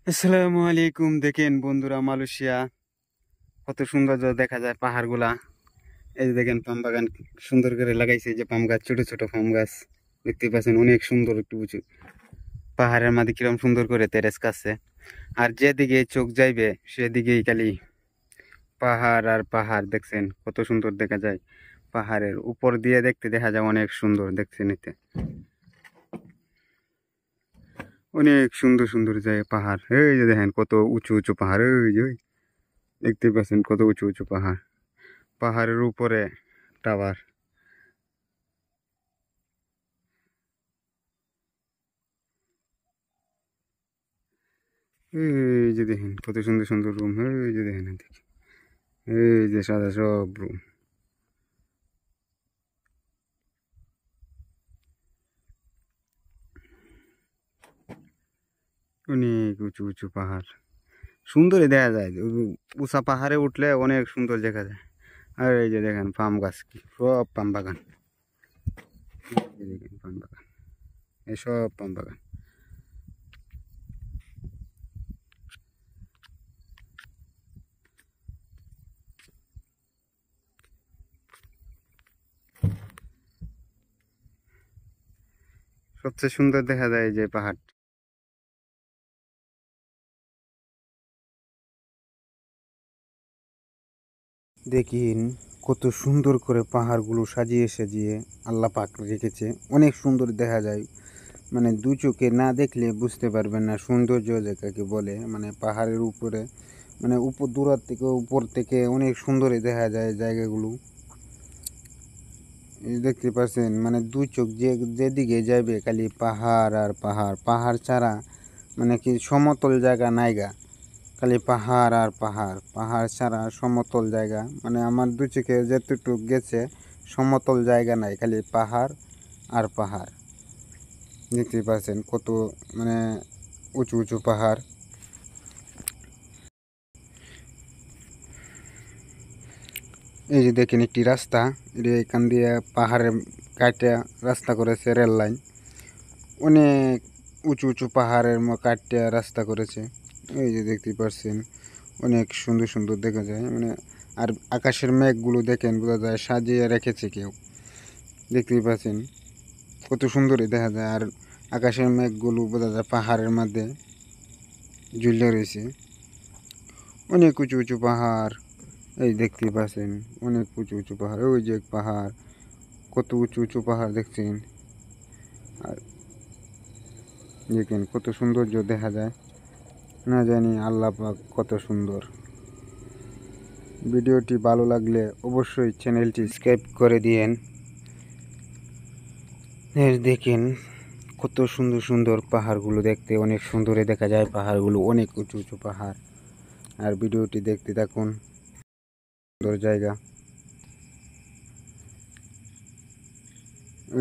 আসসালামু আলাইকুম। দেখেন বন্ধুরা, মালয়েশিয়া কত সুন্দর দেখা যায় পাহাড়গুলা। এই যে দেখেন পাম বাগান সুন্দর করে লাগাইছে, এই যে পাম গাছ, ছোট ছোট পাম গাছ দেখতে পাচ্ছেন, অনেক সুন্দর একটু উঁচু পাহাড়ের মাঝে কিরম সুন্দর করে তেরেস কাছে। আর যেদিকে চোখ যাইবে সেদিকেই খালি পাহাড় আর পাহাড়। দেখছেন কত সুন্দর দেখা যায়, পাহাড়ের উপর দিয়ে দেখতে দেখা যায় অনেক সুন্দর। দেখছেন এতে অনেক সুন্দর সুন্দর যায় পাহাড়। এই যে দেখেন কত উঁচু উঁচু পাহাড়, ওই যে দেখতে পাচ্ছেন কত উঁচু উঁচু পাহাড়, পাহাড়ের উপরে টাওয়ার। এই যে দেখেন কত সুন্দর সুন্দর রুম, এই যে দেখেন এদিকে, এই যে সাদা সব রুম। অনেক উঁচু উঁচু পাহাড়, সুন্দরই দেখা যায়। উঁচা পাহাড়ে উঠলে অনেক সুন্দর দেখা যায়। আর এই যে দেখেন পাম গাছ, কি সব পাম বাগান। এই দেখেন পাম বাগান, এসব পাম বাগান। সবচেয়ে সুন্দর দেখা যায় এই যে পাহাড়। দেখিন কত সুন্দর করে পাহাড়গুলো সাজিয়ে সাজিয়ে আল্লাহ পাক রেখেছে, অনেক সুন্দর দেখা যায়। মানে দু চোখে না দেখলে বুঝতে পারবেন না সৌন্দর্য যেটাকে বলে। মানে পাহাড়ের উপরে, মানে উপর থেকে অনেক সুন্দরই দেখা যায় জায়গাগুলো। এই দেখতে পাচ্ছেন, মানে দু চোখ যেদিকে যাবে খালি পাহাড় আর পাহাড়। পাহাড় ছাড়া মানে কি সমতল জায়গা নাইগা, খালি পাহাড় আর পাহাড়। পাহাড় ছাড়া সমতল জায়গা, মানে আমার দু চোখে যেতটুক গেছে সমতল জায়গা নাই, খালি পাহাড় আর পাহাড়। দেখতে পাচ্ছেন কত মানে উঁচু উঁচু পাহাড়। এই যে দেখেন একটি রাস্তা, এখান দিয়ে পাহাড়ে কাটে রাস্তা করেছে রেল লাইন। অনেক উঁচু উঁচু পাহাড়ের কাটে রাস্তা করেছে। এই যে দেখতে পাচ্ছেন অনেক সুন্দর সুন্দর দেখা যায়। মানে আর আকাশের মেঘগুলো দেখেন বোঝা যায় সাজিয়ে রেখেছে কেউ। দেখতেই পাচ্ছেন কত সুন্দরই দেখা যায়। আর আকাশের মেঘগুলো বোঝা যায় পাহাড়ের মধ্যে ঝুলে রয়েছে। অনেক উঁচু উঁচু পাহাড়, এই দেখতেই পাচ্ছেন অনেক উঁচু উঁচু পাহাড়। ওই যে পাহাড়, কত উঁচু উঁচু পাহাড় দেখছেন। আর দেখেন কত সৌন্দর্য দেখা যায়, না জানি আল্লাহ পাক কত সুন্দর। ভিডিওটি ভালো লাগলে অবশ্যই চ্যানেলটি সাবস্ক্রাইব করে দিয়েন। দেখেন কত সুন্দর সুন্দর পাহাড়গুলো, দেখতে অনেক সুন্দরই দেখা যায় পাহাড়গুলো, অনেক উঁচু উঁচু পাহাড়। আর ভিডিওটি দেখতে থাকুন, সুন্দর জায়গা।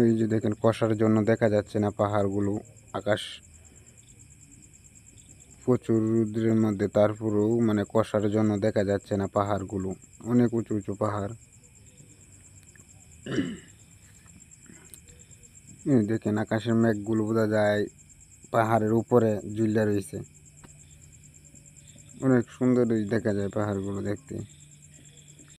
এই যে দেখেন কুয়াশার জন্য দেখা যাচ্ছে না পাহাড়গুলো। আকাশ প্রচুর রৌদ্রের মধ্যে, তারপরেও মানে কুয়াশার জন্য দেখা যাচ্ছে না পাহাড়গুলো। অনেক উঁচু উঁচু পাহাড়। এই দেখেন আকাশের মেঘগুলো বোঝা যায় পাহাড়ের উপরে ঝুলে রয়েছে। অনেক সুন্দর দেখা যায় পাহাড়গুলো দেখতে।